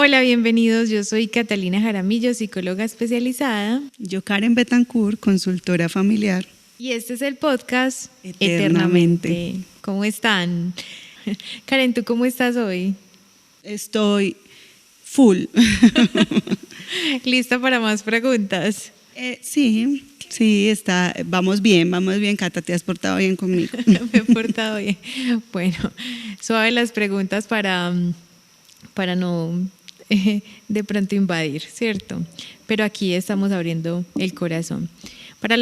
Hola, bienvenidos. Yo soy Catalina Jaramillo, psicóloga especializada. Yo, Karen Betancourt, consultora familiar. Y este es el podcast Eternamente. ¿Cómo están? Karen, ¿tú cómo estás hoy? Estoy full. ¿Lista para más preguntas? Sí, vamos bien, Cata, te has portado bien conmigo. Me he portado bien. Bueno, suave las preguntas para no de pronto invadir, ¿cierto? Pero aquí estamos abriendo el corazón. Para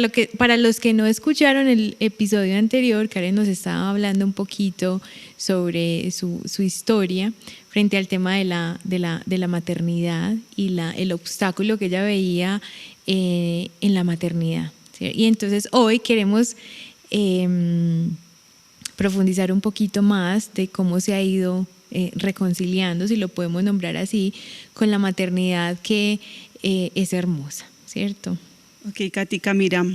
los que no escucharon el episodio anterior, Karen nos estaba hablando un poquito sobre su historia frente al tema de la maternidad y el obstáculo que ella veía en la maternidad, ¿sí? Y entonces hoy queremos profundizar un poquito más de cómo se ha ido reconciliando, si lo podemos nombrar así, con la maternidad que es hermosa, ¿cierto? Ok, Katica, mira,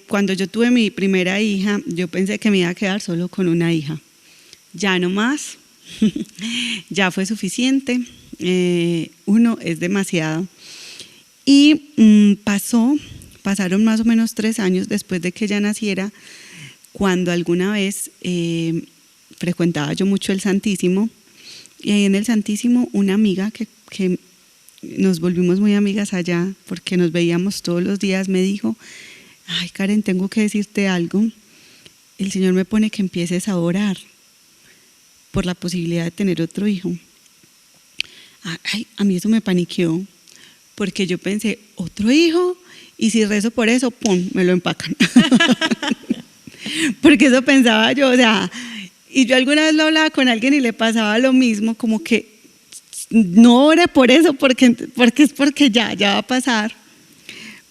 cuando yo tuve mi primera hija, yo pensé que me iba a quedar solo con una hija. Ya no más, ya fue suficiente, uno es demasiado. Y pasaron más o menos 3 años después de que ella naciera, cuando alguna vez frecuentaba yo mucho el Santísimo, y ahí en el Santísimo una amiga que nos volvimos muy amigas allá porque nos veíamos todos los días, me dijo: ay, Karen, tengo que decirte algo, el Señor me pone que empieces a orar por la posibilidad de tener otro hijo. Ay, a mí eso me paniqueó, porque yo pensé, ¿otro hijo? Y si rezo por eso, ¡pum!, me lo empacan. Porque eso pensaba yo, o sea, y yo alguna vez lo hablaba con alguien y le pasaba lo mismo, como que no ore por eso, porque ya va a pasar.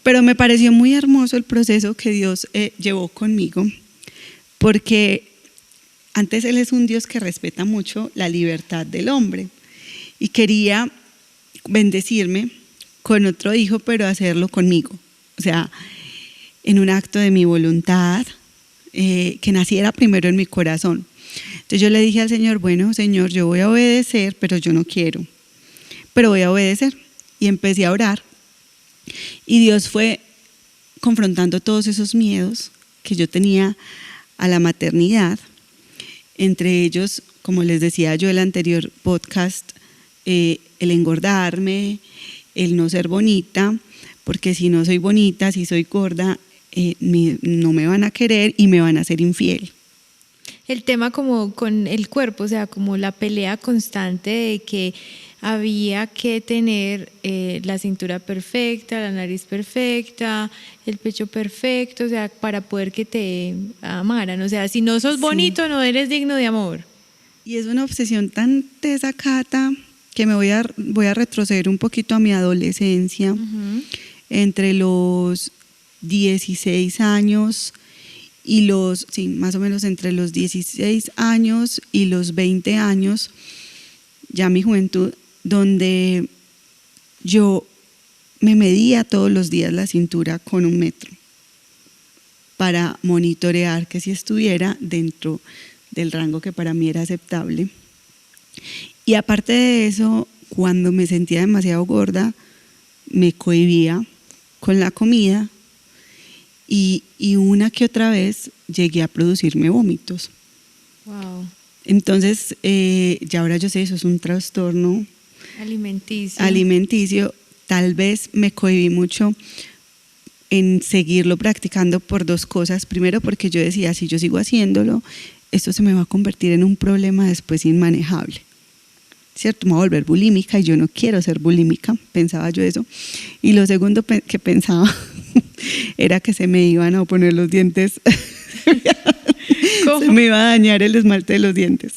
Pero me pareció muy hermoso el proceso que Dios llevó conmigo, porque antes Él es un Dios que respeta mucho la libertad del hombre, y quería bendecirme con otro hijo, pero hacerlo conmigo, o sea, en un acto de mi voluntad, que naciera primero en mi corazón. Entonces yo le dije al Señor: bueno, Señor, yo voy a obedecer, pero yo no quiero, pero voy a obedecer. Y empecé a orar, y Dios fue confrontando todos esos miedos que yo tenía a la maternidad, entre ellos, como les decía yo en el anterior podcast, el engordarme, el no ser bonita, porque si no soy bonita, si soy gorda, no me van a querer y me van a ser infiel. El tema como con el cuerpo, o sea, como la pelea constante de que había que tener la cintura perfecta, la nariz perfecta, el pecho perfecto, o sea, para poder que te amaran. O sea, si no sos bonito, no eres digno de amor. Y es una obsesión tan desacata que me voy a retroceder un poquito a mi adolescencia. Uh-huh. Entre los 16 años y más o menos entre los 16 años y los 20 años, ya mi juventud, donde yo me medía todos los días la cintura con 1 metro para monitorear que si estuviera dentro del rango que para mí era aceptable. Y aparte de eso, cuando me sentía demasiado gorda, me cohibía con la comida, y una que otra vez llegué a producirme vómitos. Wow. Entonces, ya ahora yo sé, eso es un trastorno alimenticio. Tal vez me cohibí mucho en seguirlo practicando por 2 cosas. Primero, porque yo decía, si yo sigo haciéndolo, esto se me va a convertir en un problema después inmanejable, ¿cierto? Me voy a volver bulímica y yo no quiero ser bulímica, pensaba yo eso. Y lo segundo que pensaba era que se me iban a poner los dientes. ¿Cómo? Se me iba a dañar el esmalte de los dientes.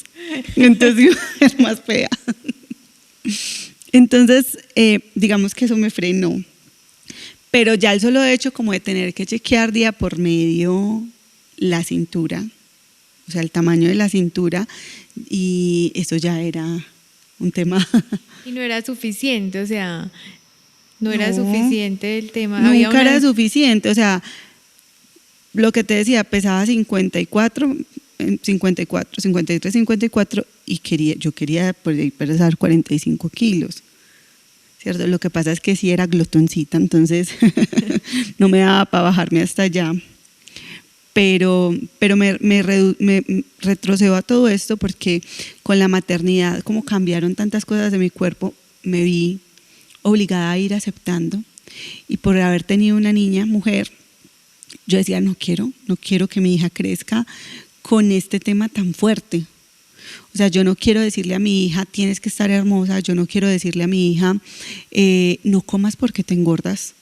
Entonces iba a ser más fea. Entonces, digamos que eso me frenó. Pero ya el solo hecho como de tener que chequear día por medio la cintura, o sea, el tamaño de la cintura, y eso ya era un tema. Y no era suficiente, o sea, no era suficiente el tema. Nunca era suficiente, o sea, lo que te decía, pesaba 53, 54, y yo quería pesar 45 kilos. ¿Cierto? Lo que pasa es que sí era glotoncita, entonces no me daba para bajarme hasta allá. Pero me retrocedo a todo esto porque con la maternidad, como cambiaron tantas cosas de mi cuerpo, me vi obligada a ir aceptando. Y por haber tenido una niña, mujer, yo decía, no quiero que mi hija crezca con este tema tan fuerte. O sea, yo no quiero decirle a mi hija, tienes que estar hermosa, yo no quiero decirle a mi hija, no comas porque te engordas,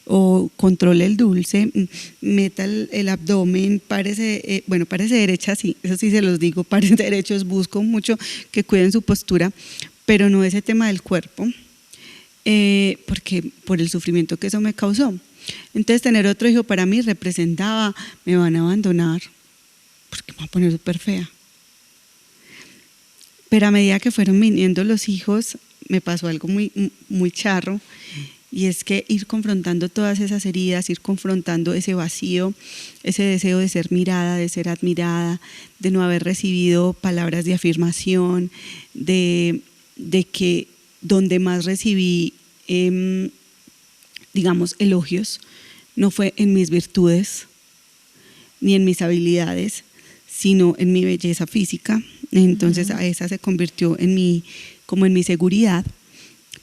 o controle el dulce, meta el abdomen, párese derecha, sí, eso sí se los digo, párese derechos, busco mucho que cuiden su postura, pero no ese tema del cuerpo, porque por el sufrimiento que eso me causó. Entonces tener otro hijo para mí representaba, me van a abandonar, porque me voy a poner súper fea. Pero a medida que fueron viniendo los hijos, me pasó algo muy, muy charro, y es que ir confrontando todas esas heridas, ir confrontando ese vacío, ese deseo de ser mirada, de ser admirada, de no haber recibido palabras de afirmación, de que donde más recibí, digamos, elogios, no fue en mis virtudes ni en mis habilidades, sino en mi belleza física. Entonces a esa se convirtió en mi seguridad,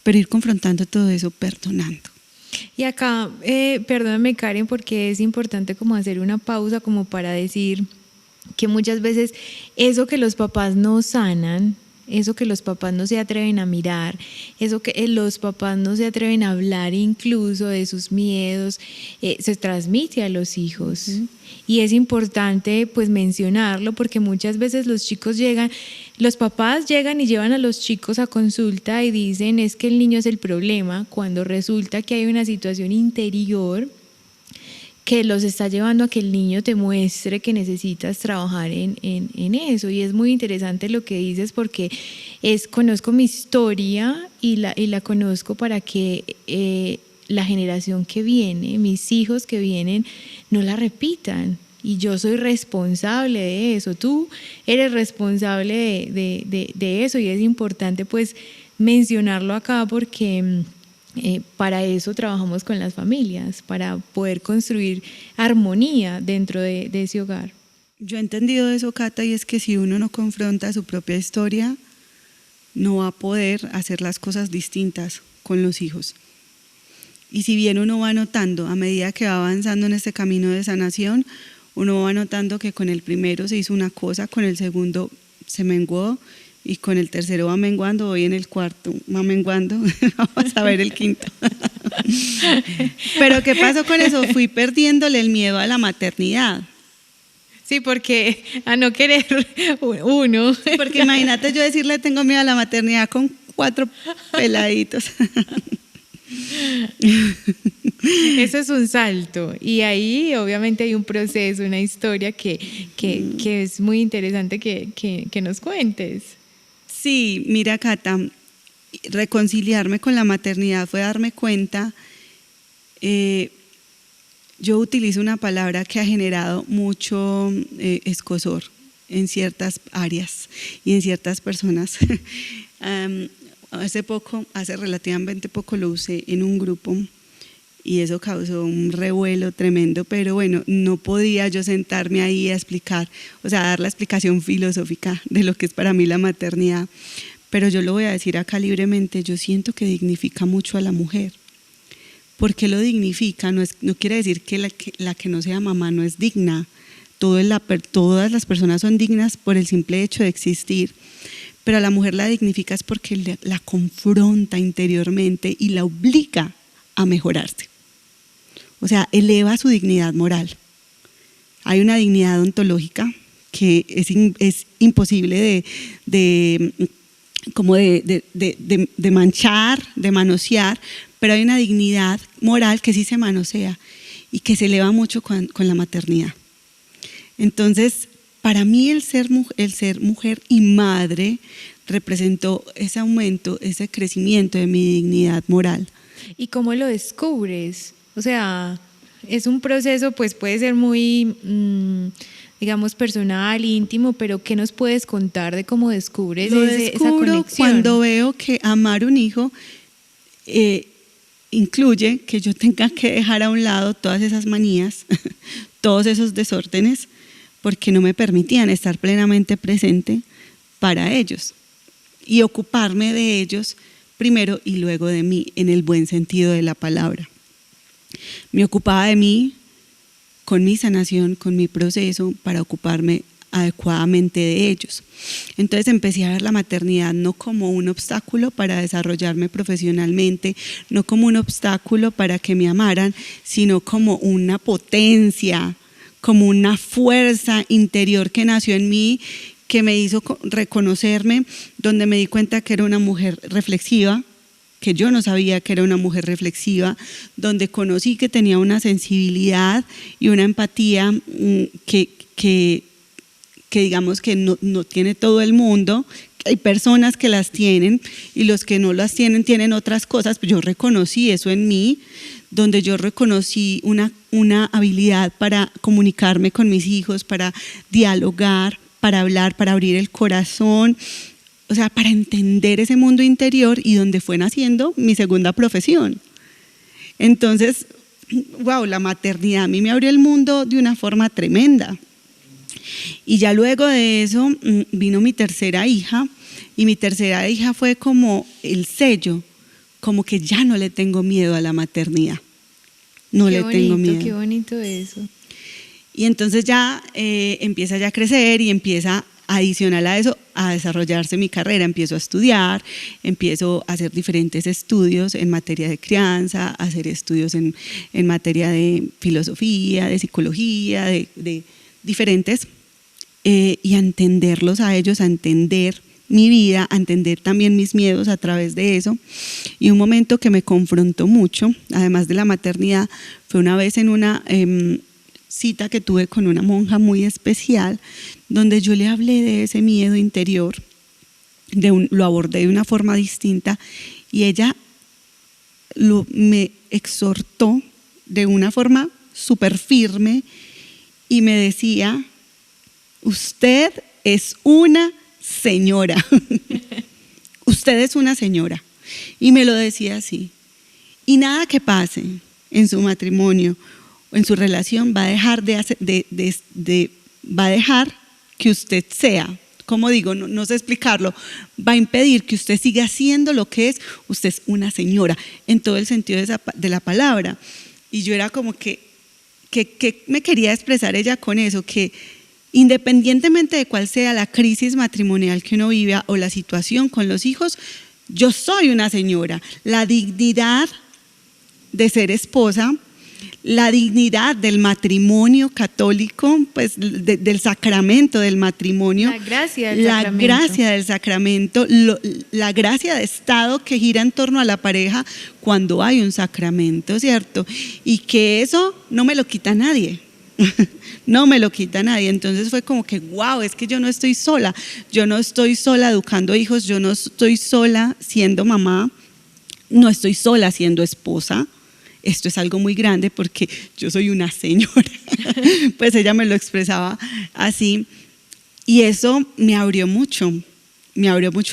pero ir confrontando todo eso, perdonando. Y acá, perdóname Karen, porque es importante como hacer una pausa como para decir que muchas veces eso que los papás no sanan, eso que los papás no se atreven a mirar, eso que los papás no se atreven a hablar incluso de sus miedos, se transmite a los hijos. Y es importante pues mencionarlo porque muchas veces los papás llegan y llevan a los chicos a consulta y dicen es que el niño es el problema, cuando resulta que hay una situación interior que los está llevando a que el niño te muestre que necesitas trabajar en eso. Y es muy interesante lo que dices porque conozco mi historia y la conozco para que la generación que viene, mis hijos que vienen, no la repitan. Y yo soy responsable de eso, tú eres responsable de eso y es importante pues mencionarlo acá porque para eso trabajamos con las familias, para poder construir armonía dentro de ese hogar. Yo he entendido eso, Cata, y es que si uno no confronta su propia historia, no va a poder hacer las cosas distintas con los hijos. Y si bien uno va notando, a medida que va avanzando en este camino de sanación, uno va notando que con el primero se hizo una cosa, con el segundo se menguó, y con el tercero va menguando, hoy en el cuarto va menguando, vamos a ver el quinto. Pero ¿qué pasó con eso? Fui perdiéndole el miedo a la maternidad. Sí, porque a no querer uno. Porque imagínate yo decirle tengo miedo a la maternidad con 4 peladitos. Eso es un salto y ahí obviamente hay un proceso, una historia que es muy interesante que nos cuentes. Sí, mira Cata, reconciliarme con la maternidad fue darme cuenta, yo utilizo una palabra que ha generado mucho escozor en ciertas áreas y en ciertas personas. Hace relativamente poco lo usé en un grupo y eso causó un revuelo tremendo, pero bueno, no podía yo sentarme ahí a explicar, o sea, dar la explicación filosófica de lo que es para mí la maternidad, pero yo lo voy a decir acá libremente, yo siento que dignifica mucho a la mujer. ¿Por qué lo dignifica? No quiere decir que la que no sea mamá no es digna, todas las personas son dignas por el simple hecho de existir, pero a la mujer la dignifica es porque la confronta interiormente y la obliga a mejorarse. O sea, eleva su dignidad moral. Hay una dignidad ontológica que es imposible de manchar, de manosear, pero hay una dignidad moral que sí se manosea y que se eleva mucho con la maternidad. Entonces, para mí el ser mujer y madre representó ese aumento, ese crecimiento de mi dignidad moral. ¿Y cómo lo descubres? O sea, es un proceso, pues puede ser muy digamos, personal, íntimo, pero ¿qué nos puedes contar de cómo descubres Lo esa descubro conexión? cuando veo que amar un hijo incluye que yo tenga que dejar a un lado todas esas manías, todos esos desórdenes, porque no me permitían estar plenamente presente para ellos y ocuparme de ellos primero y luego de mí, en el buen sentido de la palabra. Me ocupaba de mí con mi sanación, con mi proceso, para ocuparme adecuadamente de ellos. Entonces empecé a ver la maternidad no como un obstáculo para desarrollarme profesionalmente, no como un obstáculo para que me amaran, sino como una potencia, como una fuerza interior que nació en mí, que me hizo reconocerme, donde me di cuenta que era una mujer reflexiva, que yo no sabía que era una mujer reflexiva, donde conocí que tenía una sensibilidad y una empatía que digamos que no tiene todo el mundo. Hay personas que las tienen y los que no las tienen tienen otras cosas, pero yo reconocí eso en mí, donde yo reconocí una habilidad para comunicarme con mis hijos, para dialogar, para hablar, para abrir el corazón, o sea, para entender ese mundo interior, y donde fue naciendo mi segunda profesión. Entonces, wow, la maternidad a mí me abrió el mundo de una forma tremenda. Y ya luego de eso vino mi tercera hija, y mi tercera hija fue como el sello, como que ya no le tengo miedo a la maternidad. No le tengo miedo. Qué bonito eso. Y entonces ya empieza ya a crecer y empieza, adicional a eso, a desarrollarse mi carrera. Empiezo a estudiar, empiezo a hacer diferentes estudios en materia de crianza, a hacer estudios en materia de filosofía, de psicología, de diferentes, y a entenderlos a ellos, a entender mi vida, a entender también mis miedos a través de eso. Y un momento que me confrontó mucho, además de la maternidad, fue una vez en una cita que tuve con una monja muy especial, donde yo le hablé de ese miedo interior, lo abordé de una forma distinta, y ella me exhortó de una forma súper firme y me decía: usted es una señora, usted es una señora. Y me lo decía así. Y nada que pase en su matrimonio o en su relación va a dejar va a dejar que usted sea, como digo, no sé explicarlo, va a impedir que usted siga siendo lo que es. Usted es una señora, en todo el sentido de la palabra. Y yo era como que me quería expresar ella con eso, que independientemente de cuál sea la crisis matrimonial que uno viva o la situación con los hijos, yo soy una señora. La dignidad de ser esposa, la dignidad del matrimonio católico, pues del sacramento del matrimonio, la gracia del sacramento, la gracia de Estado que gira en torno a la pareja cuando hay un sacramento, ¿cierto? Y que eso no me lo quita nadie. No me lo quita nadie. Entonces fue como que wow, es que yo no estoy sola educando hijos, yo no estoy sola siendo mamá, no estoy sola siendo esposa. Esto es algo muy grande porque yo soy una señora. Pues ella me lo expresaba así, y eso me abrió mucho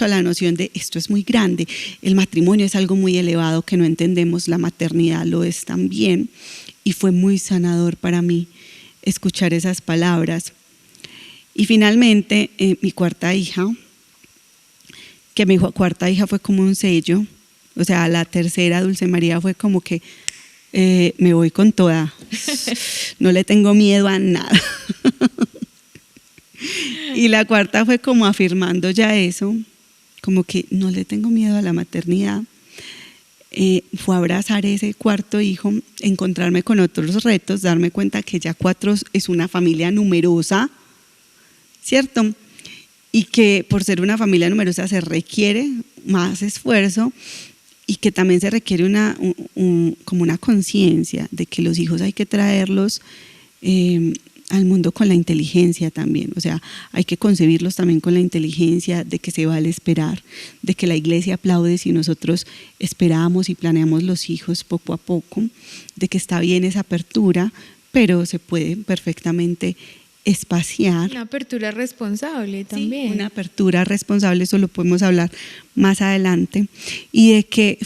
a la noción de esto es muy grande. El matrimonio es algo muy elevado que no entendemos, la maternidad lo es también, y fue muy sanador para mí escuchar esas palabras. Y finalmente mi cuarta hija, que mi cuarta hija fue como un sello, o sea, la tercera, Dulce María, fue como que me voy con toda, no le tengo miedo a nada. Y la cuarta fue como afirmando ya eso, como que no le tengo miedo a la maternidad. Fue abrazar ese cuarto hijo, encontrarme con otros retos, darme cuenta que ya 4 es una familia numerosa, ¿cierto? Y que por ser una familia numerosa se requiere más esfuerzo, y que también se requiere como una conciencia de que los hijos hay que traerlos al mundo con la inteligencia también. O sea, hay que concebirlos también con la inteligencia de que se vale esperar, de que la iglesia aplaude si nosotros esperamos y planeamos los hijos poco a poco, de que está bien esa apertura, pero se puede perfectamente espaciar. Una apertura responsable también. Sí, una apertura responsable, eso lo podemos hablar más adelante. Y de que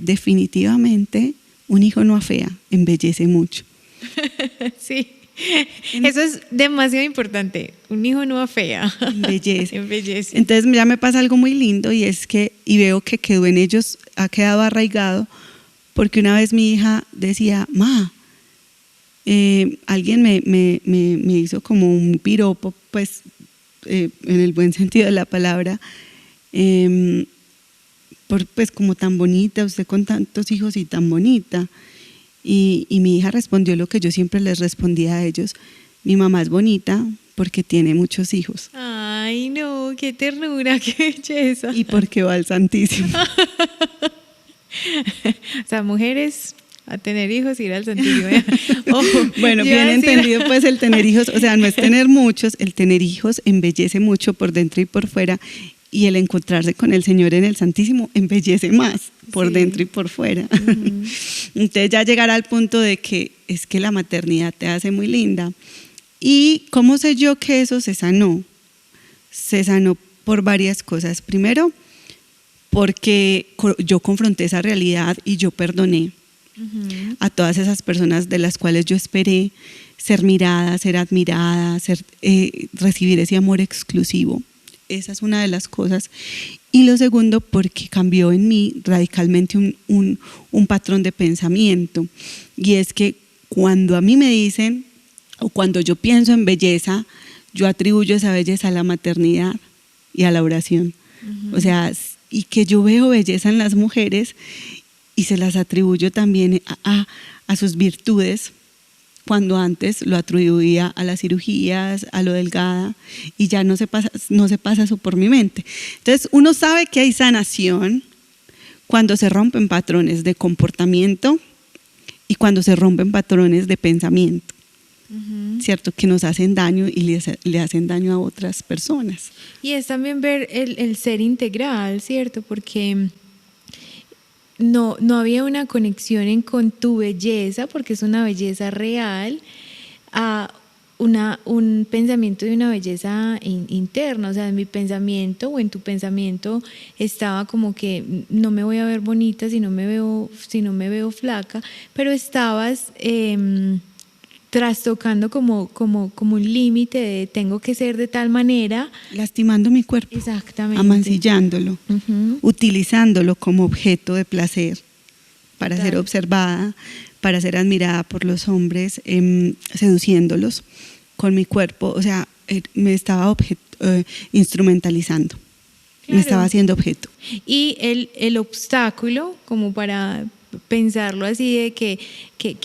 definitivamente un hijo no afea, embellece mucho. Sí, eso es demasiado importante. Un hijo no afea, Embellece. embellece. Entonces ya me pasa algo muy lindo y es que, y veo que quedó en ellos, ha quedado arraigado, porque una vez mi hija decía, ma, alguien me hizo como un piropo, pues en el buen sentido de la palabra, pues como tan bonita, usted con tantos hijos y tan bonita. Y mi hija respondió lo que yo siempre les respondía a ellos: mi mamá es bonita porque tiene muchos hijos. Ay, no, qué ternura, qué belleza. Y porque va al Santísimo. O sea, mujeres a tener hijos, ir al Santísimo. Ojo, Bueno, bien entendido, pues el tener hijos, o sea, no es tener muchos, el tener hijos embellece mucho por dentro y por fuera, y el encontrarse con el Señor en el Santísimo embellece más por dentro y por fuera. Entonces ya llegar al punto de que es que la maternidad te hace muy linda. ¿Y cómo sé yo que eso se sanó? Se sanó por varias cosas. Primero, porque yo confronté esa realidad y yo perdoné a todas esas personas de las cuales yo esperé ser mirada, ser admirada, recibir ese amor exclusivo. Esa es una de las cosas. Y lo segundo, porque cambió en mí radicalmente un patrón de pensamiento. Y es que cuando a mí me dicen, o cuando yo pienso en belleza, yo atribuyo esa belleza a la maternidad y a la oración. O sea, y que yo veo belleza en las mujeres y se las atribuyo también a sus virtudes, cuando antes lo atribuía a las cirugías, a lo delgada, y ya no se pasa eso por mi mente. Entonces uno sabe que hay sanación cuando se rompen patrones de comportamiento y cuando se rompen patrones de pensamiento, ¿cierto? Que nos hacen daño y le hacen daño a otras personas. Y es también ver el ser integral, ¿cierto? Porque no había una conexión con tu belleza, porque es una belleza real, a un pensamiento de una belleza interna. O sea, en mi pensamiento o en tu pensamiento estaba como que no me voy a ver bonita si no me veo flaca, pero estabas trastocando como un límite de tengo que ser de tal manera. Lastimando mi cuerpo. Exactamente. Amancillándolo, utilizándolo como objeto de placer para ser observada, para ser admirada por los hombres, seduciéndolos con mi cuerpo. O sea, me estaba instrumentalizando, claro. Me estaba haciendo objeto. Y el obstáculo, como para pensarlo así, de que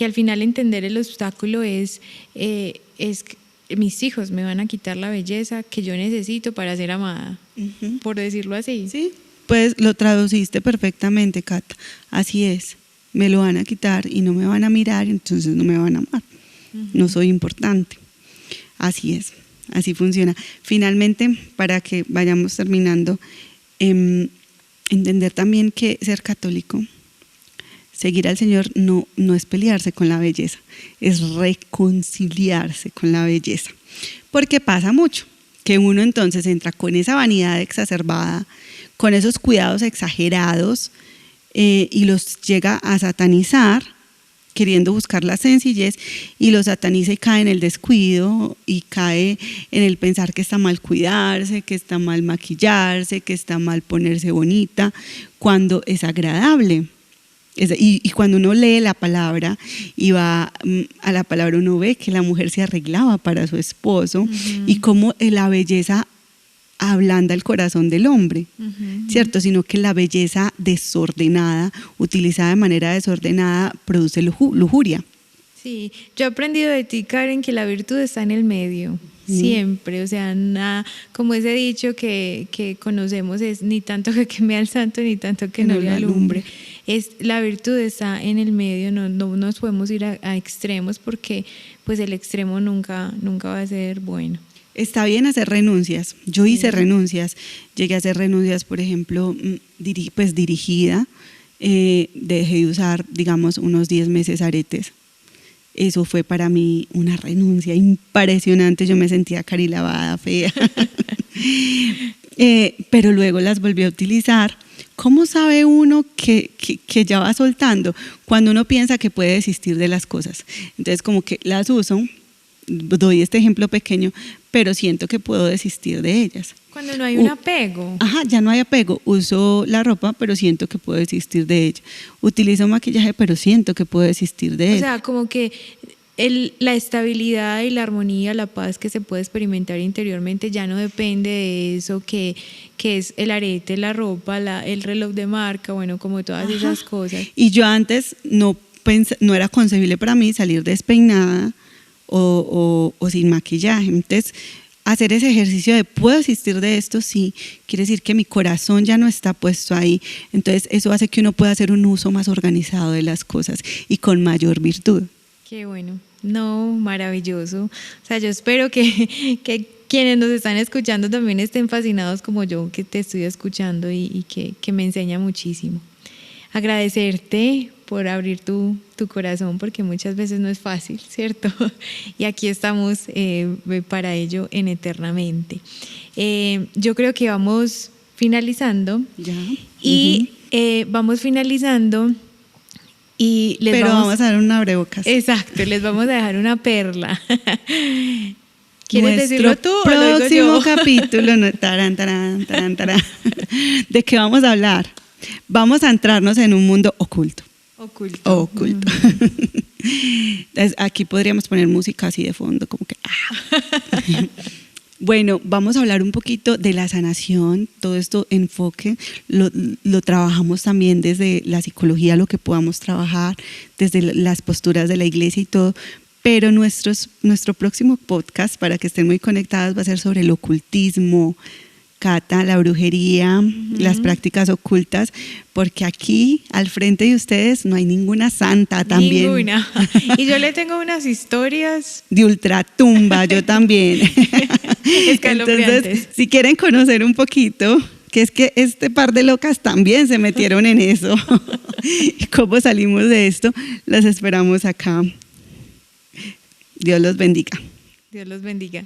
al final entender el obstáculo es que mis hijos me van a quitar la belleza que yo necesito para ser amada, por decirlo así. Sí, pues lo traduciste perfectamente, Cata. Así es, me lo van a quitar y no me van a mirar, entonces no me van a amar. No soy importante. Así es, así funciona. Finalmente, para que vayamos terminando, entender también que ser católico, seguir al Señor no es pelearse con la belleza, es reconciliarse con la belleza. Porque pasa mucho, que uno entonces entra con esa vanidad exacerbada, con esos cuidados exagerados y los llega a satanizar, queriendo buscar la sencillez, y lo sataniza y cae en el descuido y cae en el pensar que está mal cuidarse, que está mal maquillarse, que está mal ponerse bonita, cuando es agradable. Y cuando uno lee la palabra y va a la palabra, uno ve que la mujer se arreglaba para su esposo y cómo la belleza ablanda el corazón del hombre, ¿cierto? Sino que la belleza desordenada, utilizada de manera desordenada, produce lujuria. Sí, yo he aprendido de ti, Karen, que la virtud está en el medio. Siempre, o sea, nada, como ese dicho que conocemos es ni tanto que queme al santo ni tanto que no le alumbre. La virtud está en el medio, no nos podemos ir a extremos porque pues el extremo nunca va a ser bueno. Está bien hacer renuncias, yo hice renuncias, llegué a hacer renuncias, por ejemplo, dirigida, dejé de usar, digamos, unos 10 meses aretes. eso fue para mí una renuncia impresionante. Yo me sentía carilavada, fea. Pero luego las volví a utilizar. ¿Cómo sabe uno que ya va soltando? Cuando uno piensa que puede desistir de las cosas. Entonces como que las uso, doy este ejemplo pequeño, pero siento que puedo desistir de ellas. Cuando no hay un apego. Ajá, ya no hay apego. Uso la ropa, pero siento que puedo desistir de ella. Utilizo maquillaje, pero siento que puedo desistir de ella. O sea, como que la estabilidad y la armonía, la paz que se puede experimentar interiormente ya no depende de eso que es el arete, la ropa, el reloj de marca, bueno, como todas esas cosas. Y yo antes no era concebible para mí salir despeinada o sin maquillaje. Entonces, hacer ese ejercicio de puedo desistir de esto, sí, quiere decir que mi corazón ya no está puesto ahí. Entonces, eso hace que uno pueda hacer un uso más organizado de las cosas y con mayor virtud. Qué bueno. No, maravilloso. O sea, yo espero que quienes nos están escuchando también estén fascinados como yo, que te estoy escuchando y que me enseña muchísimo. Agradecerte por abrir tu corazón, porque muchas veces no es fácil, ¿cierto? Y aquí estamos para ello en Eternamente. Yo creo que vamos finalizando. Ya. Y vamos finalizando. Pero vamos a dar un abrebocas. Exacto, les vamos a dejar una perla. ¿Quieres decirlo tú o lo digo próximo yo? capítulo, no, tarán, ¿de qué vamos a hablar? Vamos a entrarnos en un mundo oculto. Oculto. Entonces, aquí podríamos poner música así de fondo, como que... Bueno, vamos a hablar un poquito de la sanación, todo esto enfoque, lo trabajamos también desde la psicología, lo que podamos trabajar, desde las posturas de la iglesia y todo, pero nuestro próximo podcast, para que estén muy conectadas, va a ser sobre el ocultismo, Cata, la brujería, las prácticas ocultas, porque aquí al frente de ustedes no hay ninguna santa también. Ninguna. Y yo le tengo unas historias de ultratumba, yo también. Entonces, si quieren conocer un poquito, que es que este par de locas también se metieron en eso. ¿Y cómo salimos de esto? Las esperamos acá. Dios los bendiga. Dios los bendiga.